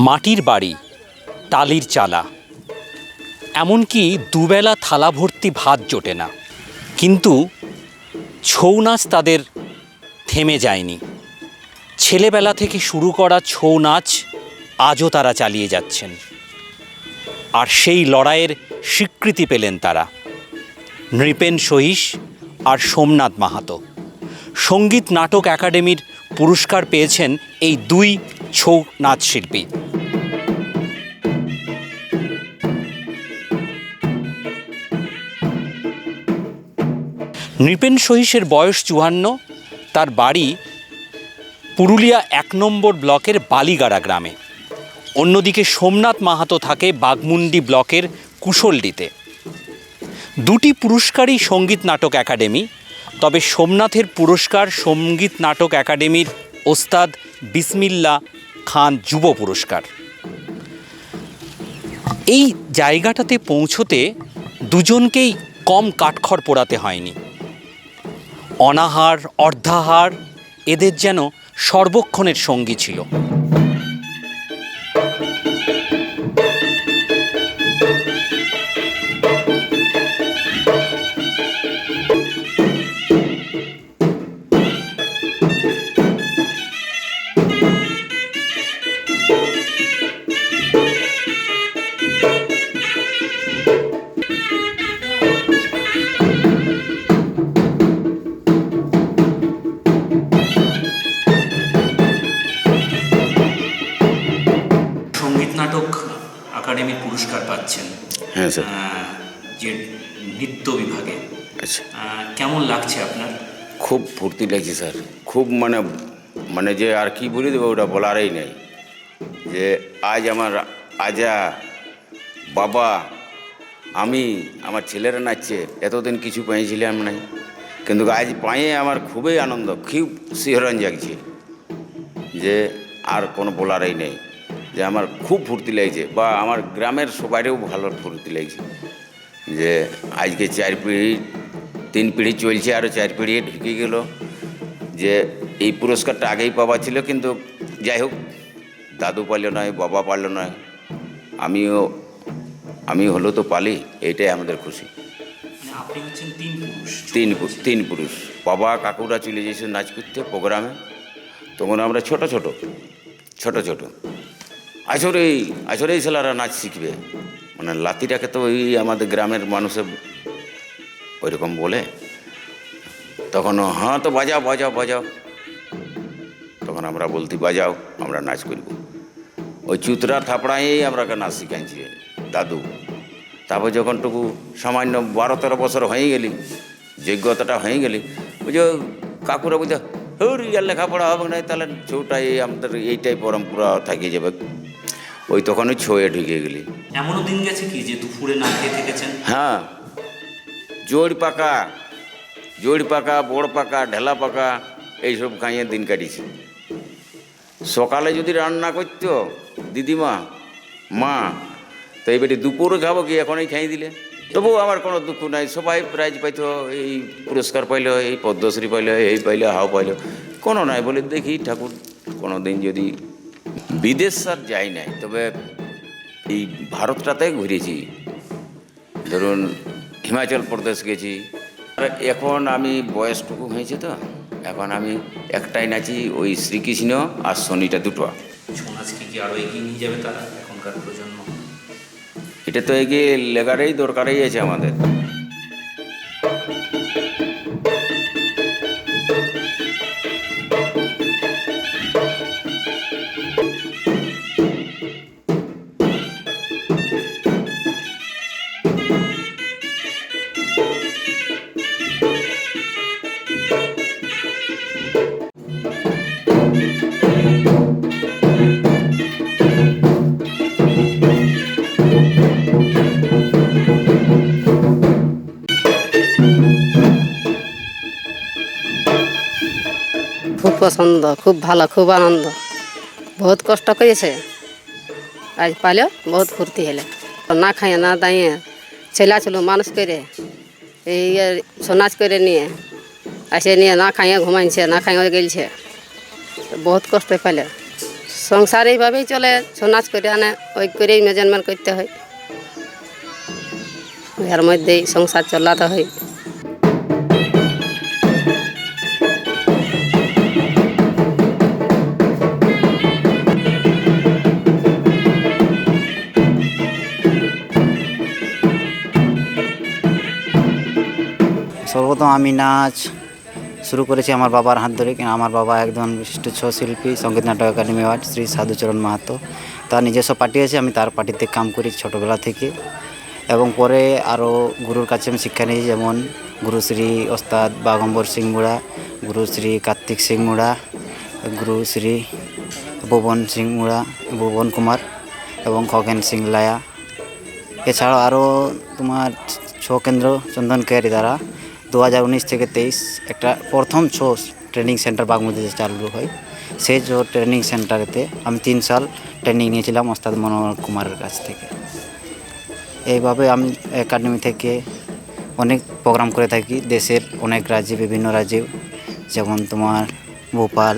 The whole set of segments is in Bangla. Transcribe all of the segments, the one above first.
মাটির বাড়ি, টালির চালা, এমনকি দুবেলা থালা ভর্তি ভাত জোটে না, কিন্তু ছৌ নাচ তাদের থেমে যায়নি। ছেলেবেলা থেকে শুরু করা ছৌ নাচ আজও তারা চালিয়ে যাচ্ছেন, আর সেই লড়াইয়ের স্বীকৃতি পেলেন তারা। নৃপেন সহিস আর সোমনাথ মাহাতো সঙ্গীত নাটক একাডেমির পুরস্কার পেয়েছেন এই দুই ছৌ নাচ শিল্পী। নৃপেন সহিসের বয়স 54, তার বাড়ি পুরুলিয়া 1 নম্বর ব্লকের বালিগাড়া গ্রামে। অন্যদিকে সোমনাথ মাহাতো থাকে বাঘমুন্ডি ব্লকের কুশলডিতে। দুটি পুরস্কারই সঙ্গীত নাটক একাডেমি, তবে সোমনাথের পুরস্কার সঙ্গীত নাটক একাডেমির ওস্তাদ বিসমিল্লা খান যুব পুরস্কার। এই জায়গাটাতে পৌঁছতে দুজনকেই কম কাঠখড় পোড়াতে হয়নি। অনাহার অর্ধাহার এদের যেন সর্বক্ষণের সঙ্গী ছিল। নাটক একাডেমির পুরস্কার পাচ্ছেন। হ্যাঁ স্যার, যে নৃত্য বিভাগে। আচ্ছা, কেমন লাগছে আপনার? খুব ফুর্তি লাগছে স্যার, খুব মানে যে আর কি বলে দেবো ওটা বলারই নেই। যে আজ আমার বাবা, আমি, আমার ছেলেরা নাচছে, এতদিন কিছু পেয়েছিলাম নাই, কিন্তু আজ পায়ে আমার খুবই আনন্দ, খুব শিহরণ জাগছে, যে আর কোনো বলারই নেই। যে আমার খুব ফুর্তি লাগছে, বা আমার গ্রামের সবাইও ভালো ফুর্তি লাগছে যে আজকে 4 পিঢ়ি 3 পিঢ়ি চলছে, আরও 4 পিঢ়ি ঢুকে গেল। যে এই পুরস্কারটা আগেই পাওয়া ছিল, কিন্তু যাই হোক, দাদু পারল নয়, বাবা পারল নয়, আমি হলো তো পালি, এইটাই আমাদের খুশি। আপনি হচ্ছেন 3 পুরুষ। 3 পুরুষ। বাবা কাকুরা চলে গেছে নাচ করতে প্রোগ্রামে, তখন আমরা ছোট ছোট আসরেই ছেলেরা নাচ শিখবে, মানে লাতিটাকে তো ওই আমাদের গ্রামের মানুষে ওইরকম বলে, তখন হ্যাঁ তো বাজাও, তখন আমরা বলতে বাজাও, আমরা নাচ করব। ওই চুতরা থাপড়াই আমরা নাচ শিখাইছি দাদু। তারপর যখনটুকু সামান্য 12-13 বছর হয়ে গেলি, যোগ্যতাটা হয়ে গেলি, বুঝো কাকুরা বুঝো হর ইয়ার লেখাপড়া হবে না, তাহলে ছৌটাই আমাদের এইটাই পরম্পরা থাকিয়ে যাবে। ওই তখন ওই ছয়ে ঢুকে গেলি। এমনও দিন গেছে কি যে দুপুরে না খেয়ে থেকেছেন? হ্যাঁ, জোড় পাকা, বড় পাকা, ঢেলা পাকা, এইসব খাইয়ে দিন কাটিয়েছি। সকালে যদি রান্না করতো দিদিমা, মা, তো এই বেটি দুপুরে খাবো কি, এখনই খাইয়ে দিলে। তবুও আমার কোনো দুঃখ নাই, সবাই প্রাইজ পাইতো, এই পুরস্কার পাইলো, এই পদ্মশ্রী পাইলো, এই পাইলো, হাও পাইলো, কোনো নাই। বলে দেখি ঠাকুর কোনো দিন যদি বিদেশ আর যাই নাই, তবে এই ভারতটাতে ঘুরেছি। ধরুন হিমাচল প্রদেশ গেছি। আর এখন আমি বয়সটুকু হয়েছে, তো এখন আমি একটাই নাচি, ওই শ্রীকৃষ্ণ আর শনিটা দুটো। ছৌ নাচকে কি আরও এগিয়ে নিয়ে যাবে তারা, এখনকার প্রজন্ম? এটা তো এগিয়ে লেগারই দরকারই আছে আমাদের। খুব পছন্দ, খুব ভালো, খুব আনন্দ। বহুত কষ্ট করেছে, আজ পাইলেও বহুত ফুর্তি হলে। না খাইয়ে না দাইয়ে ছেলা ছিল মানুষ করে, এই নাচ করে নিয়ে আসে, নিয়ে না খাইয়ে ঘুমাইছে, না খাইয়ে গেলছে, বহুত কষ্ট পাইলে। সংসার এইভাবেই চলে, ছৌ নাচ করে আনে, ওই করেই মেজারমেন্ট করতে হয়, এর মধ্যেই সংসার চালাতে হয়। সর্বপ্রথম আমি নাচ শুরু করেছি আমার বাবার হাত ধরে। আমার বাবা একজন বিশিষ্ট ছৌ শিল্পী, সঙ্গীত নাটক একাডেমি অ্যাওয়ার্ড শ্রী সাধুচরণ মাহাতো। তার নিজস্ব পার্টি আছে, আমি তার পার্টিতে কাম করি ছোটোবেলা থেকে। এবং পরে আরও গুরুর কাছে আমি শিক্ষা নিয়েছি, যেমন গুরুশ্রী ওস্তাদ বাগম্বর সিং মুড়া, গুরুশ্রী কার্তিক সিং মুড়া, গুরুশ্রী ভুবন কুমার এবং খগেন সিং লায়া। এছাড়াও আরও তোমার ছৌ কেন্দ্র চন্দন কেয়ারি দ্বারা 2019 থেকে 23 একটা প্রথম ছৌ ট্রেনিং সেন্টার বাগমুদিতে চালু হয়। সেই ছৌ ট্রেনিং সেন্টারেতে আমি 3 সাল ট্রেনিং নিয়েছিলাম ওস্তাদ মনোহর কুমারের কাছ থেকে। এইভাবে আমি একাডেমি থেকে অনেক প্রোগ্রাম করে থাকি দেশের অনেক রাজ্যে, বিভিন্ন রাজ্যে, যেমন তোমার ভোপাল,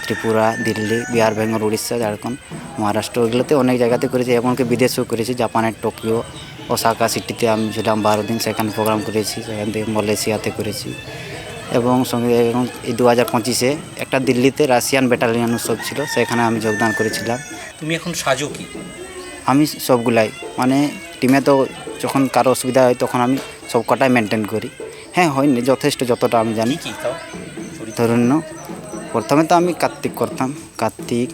ত্রিপুরা, দিল্লি, বিহার, বেঙ্গল, উড়িষ্যা, ঝাড়খণ্ড, মহারাষ্ট্র, ওইগুলোতে অনেক জায়গাতে করেছি। এমনকি বিদেশেও করেছি, জাপানের টোকিও, ওসাকা সিটিতে আমি ছিলাম 12 দিন, সেখানে প্রোগ্রাম করেছি। সেখান থেকে মালয়েশিয়াতে করেছি। এবং সঙ্গে এই 2025-এ একটা দিল্লিতে রাশিয়ান ব্যাটালিয়ন উৎসব ছিল, সেখানে আমি যোগদান করেছিলাম। তুমি এখন সাজো কি? আমি সবগুলাই, মানে টিমে তো যখন কারো অসুবিধা হয় তখন আমি সব কটাই মেনটেন করি। হ্যাঁ, হয়নি যথেষ্ট, যতটা আমি জানি। কি তাও ধরুন প্রথমে তো আমি কার্তিক করতাম, কার্তিক,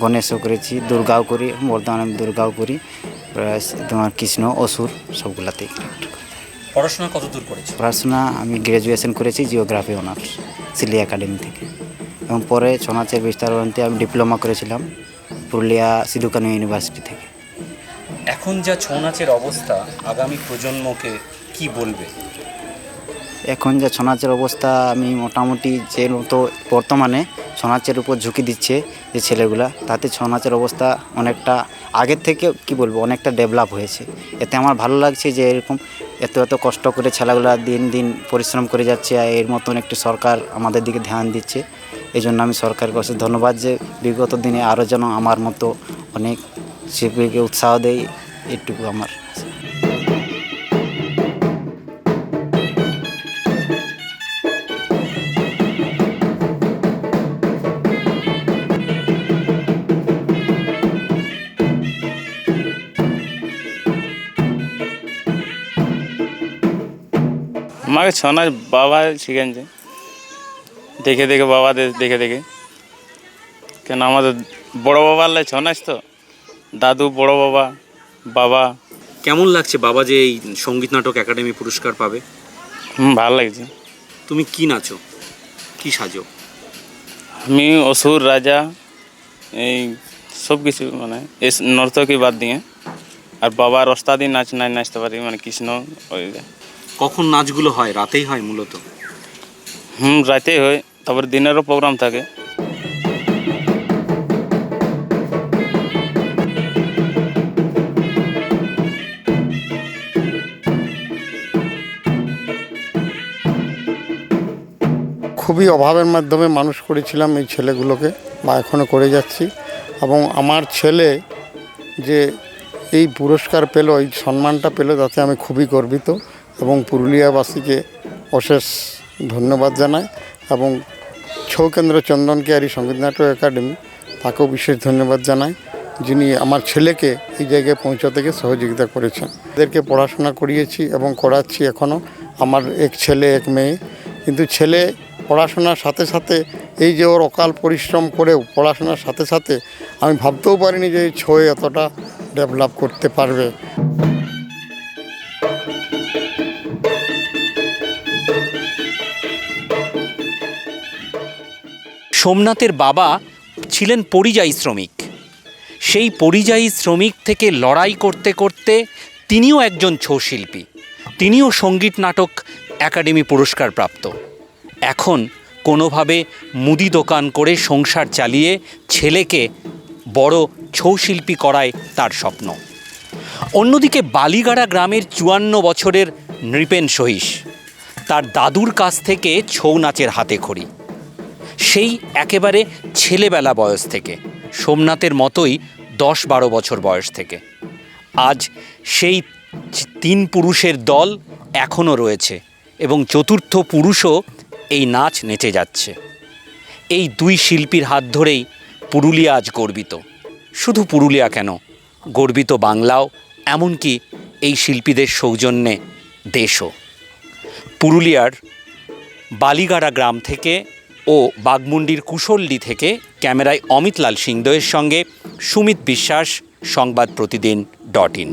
গণেশও করেছি, দুর্গাও করি, বর্তমানে আমি দুর্গাও করি, তোমার কৃষ্ণ, অসুর, সবগুলাতেই। পড়াশোনা কত দূর করেছো? পড়াশোনা আমি গ্র্যাজুয়েশন করেছি জিওগ্রাফি অনার্স সিলি একাডেমি থেকে। এবং পরে ছৌ নাচের বিস্তারণতে আমি ডিপ্লোমা করেছিলাম পুরুলিয়া সিধু কানু ইউনিভার্সিটি থেকে। এখন যা ছৌ নাচের অবস্থা, আগামী প্রজন্মকে কি বলবে? এখন যা ছৌ নাচের অবস্থা, আমি মোটামুটি যে মতো বর্তমানে ছৌ নাচের উপর ঝুঁকি দিচ্ছে যে ছেলেগুলা, তাতে ছৌ নাচের অবস্থা অনেকটা আগের থেকে কি বলবো অনেকটা ডেভেলপ হয়েছে। এতে আমার ভালো লাগছে যে এরকম এত কষ্ট করে ছেলেগুলা দিন দিন পরিশ্রম করে যাচ্ছে, আর এর মতন একটি সরকার আমাদের দিকে ধ্যান দিচ্ছে। এই জন্য আমি সরকারের কাছে ধন্যবাদ যে বিগত দিনে আরও যেন আমার মতো অনেক শিল্পীকে উৎসাহ দেয়, এটুকু আমার। আমাকে ছৌ নাচ বাবা শিখেছে, দেখে দেখে, বাবাদের দেখে দেখে। কেন আমাদের বড় বাবার লাই ছৌ নাচ, তো দাদু, বড় বাবা, বাবা। কেমন লাগছে বাবা যে এই সঙ্গীত নাটক একাডেমি পুরস্কার পাবে? ভালো লাগছে। তুমি কি নাচো, কি সাজো? আমি অসুর, রাজা, এই সব কিছু, মানে এই নর্তকী বাদ দিয়ে। আর বাবার ওস্তাদি নাচ নাচতে পারি, মানে কৃষ্ণ। ওই কখন নাচগুলো হয়? রাতেই হয় মূলত? রাতেই হয়, তারপর দিনেরও প্রোগ্রাম থাকে। খুবই অভাবের মাধ্যমে মানুষ করেছিলাম এই ছেলেগুলোকে, বা এখনও করে যাচ্ছি। এবং আমার ছেলে যে এই পুরস্কার পেল, এই সম্মানটা পেল, তাতে আমি খুবই গর্বিত এবং পুরুলিয়াবাসীকে অশেষ ধন্যবাদ জানাই। এবং ছৌ কেন্দ্র চন্দন কেয়ারি সঙ্গীত নাটক একাডেমি, তাকেও বিশেষ ধন্যবাদ জানাই, যিনি আমার ছেলেকে এই জায়গায় পৌঁছাতে গিয়ে সহযোগিতা করেছেন। এদেরকে পড়াশোনা করিয়েছি এবং করাচ্ছি এখনও। আমার এক ছেলে এক মেয়ে। কিন্তু ছেলে পড়াশোনার সাথে সাথে এই যে ওর অকাল পরিশ্রম করেও পড়াশোনার সাথে সাথে আমি ভাবতেও পারিনি যে এই ছৌ এতটা ডেভেলপ করতে পারবে। সোমনাথের বাবা ছিলেন পরিযায়ী শ্রমিক। সেই পরিযায়ী শ্রমিক থেকে লড়াই করতে করতে তিনিও একজন ছৌ শিল্পী, তিনিও সঙ্গীত নাটক একাডেমি পুরস্কার প্রাপ্ত। এখন কোনোভাবে মুদি দোকান করে সংসার চালিয়ে ছেলেকে বড় ছৌ শিল্পী করায় তার স্বপ্ন। অন্যদিকে বালিগাড়া গ্রামের 54 বছরের নৃপেন সহিস, তার দাদুর কাছ থেকে ছৌ নাচের হাতে খড়ি। সেই একেবারে ছেলেবেলা বয়স থেকে সোমনাথের মতোই 10-12 বছর বয়স থেকে। আজ সেই 3 পুরুষের দল এখনও রয়েছে এবং চতুর্থ পুরুষও এই নাচ নেচে যাচ্ছে। এই 2 শিল্পীর হাত ধরেই পুরুলিয়া আজ গর্বিত। শুধু পুরুলিয়া কেন, গর্বিত বাংলাও, এমনকি এই শিল্পীদের সৌজন্যে দেশও। পুরুলিয়ার বালিগাড়া গ্রাম থেকে ও বাগমুন্ডির কুশলডি থেকে ক্যামেরায় অমিত লাল সিংদেওয়ের সঙ্গে সুমিত বিশ্বাস, সংবাদ প্রতিদিন .in।